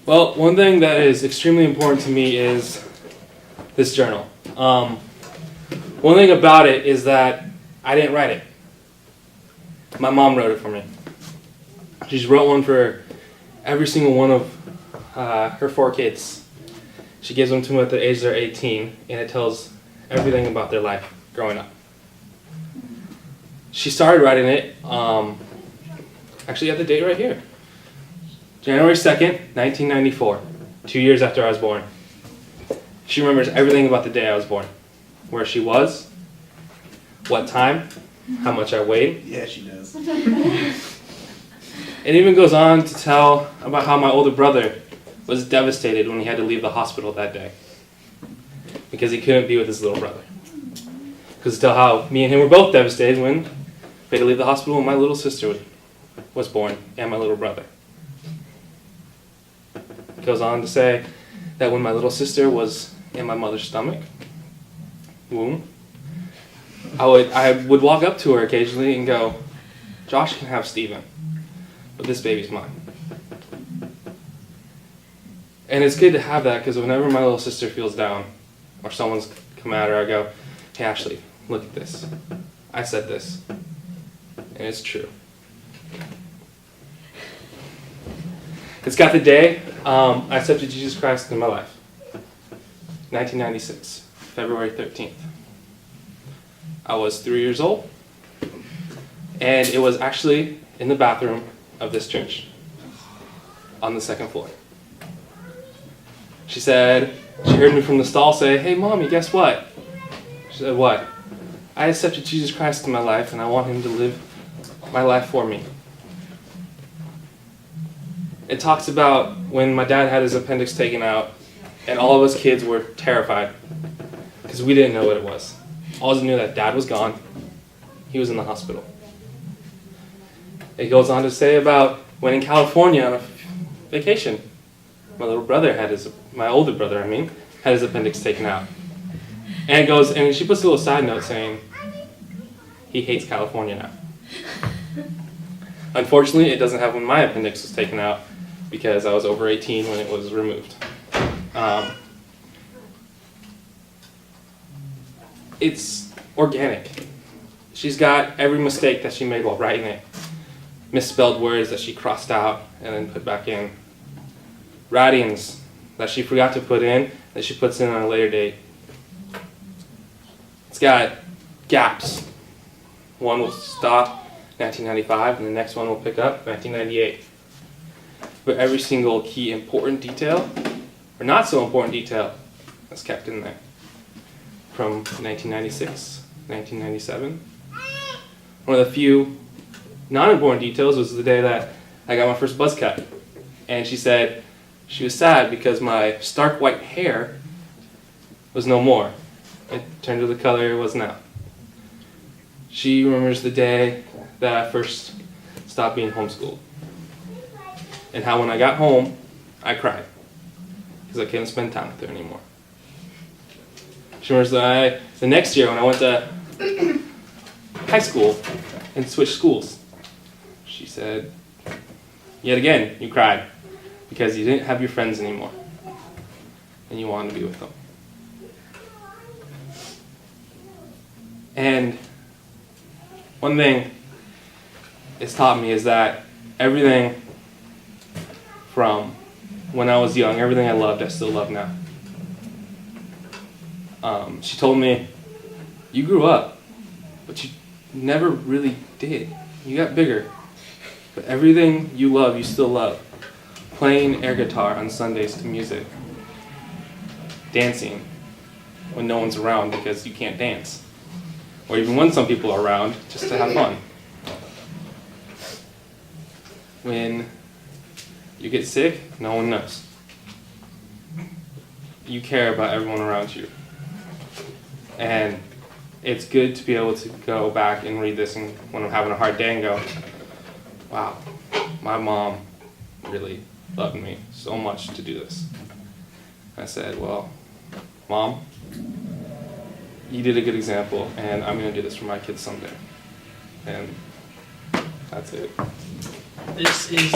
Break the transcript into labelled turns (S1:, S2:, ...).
S1: Well, one thing that is extremely important to me is this journal. One thing about it is that I didn't write it. My mom wrote it for me. She just wrote one for every single one of her 4 kids. She gives them to them at the age they're 18, and it tells everything about their life growing up. She started writing it, actually at the date right here. January 2nd, 1994, 2 years after I was born. She remembers everything about the day I was born. Where she was, what time, how much I weighed.
S2: Yeah, she does.
S1: It even goes on to tell about how my older brother was devastated when he had to leave the hospital that day because he couldn't be with his little brother. Because tell how me and him were both devastated when we had to leave the hospital when my little sister was born and my little brother. It goes on to say that when my little sister was in my mother's stomach, womb, I would walk up to her occasionally and go, Josh can have Steven, but this baby's mine. And it's good to have that because whenever my little sister feels down or someone's come at her, I go, hey Ashley, look at this. I said this. And it's true. It's got the day I accepted Jesus Christ in my life. 1996, February 13th. I was 3 years old, and it was actually in the bathroom of this church on the 2nd floor. She said, she heard me from the stall say, hey Mommy, guess what? She said, what? I accepted Jesus Christ in my life, and I want him to live my life for me. It talks about when my dad had his appendix taken out, and all of us kids were terrified because we didn't know what it was. All of us knew that Dad was gone. He was in the hospital. It goes on to say about when in California on a vacation, my older brother had his appendix taken out. And it goes, and she puts a little side note saying, he hates California now. Unfortunately, it doesn't have when my appendix was taken out because I was over 18 when it was removed. It's organic. She's got every mistake that she made while writing it. Misspelled words that she crossed out and then put back in. Writings that she forgot to put in that she puts in on a later date. It's got gaps. One will stop 1995 and the next one will pick up 1998. But every single key important detail, or not so important detail, is kept in there. From 1996, 1997. One of the few non-important details was the day that I got my first buzz cut. And she said she was sad because my stark white hair was no more. It turned to the color it was now. She remembers the day that I first stopped being homeschooled. And how when I got home, I cried. Because I couldn't spend time with her anymore. She remembers that the next year when I went to high school and switched schools, she said, yet again, you cried because you didn't have your friends anymore and you wanted to be with them. And one thing it's taught me is that everything from when I was young, everything I loved, I still love now. She told me, you grew up, but you never really did. You got bigger, but everything you love, you still love. Playing air guitar on Sundays to music. Dancing when no one's around because you can't dance. Or even when some people are around, just to have fun. When you get sick, no one knows. You care about everyone around you. And it's good to be able to go back and read this and when I'm having a hard day and go, wow, my mom really loved me so much to do this. I said, well, Mom, you did a good example, and I'm going to do this for my kids someday. And that's it.
S3: This is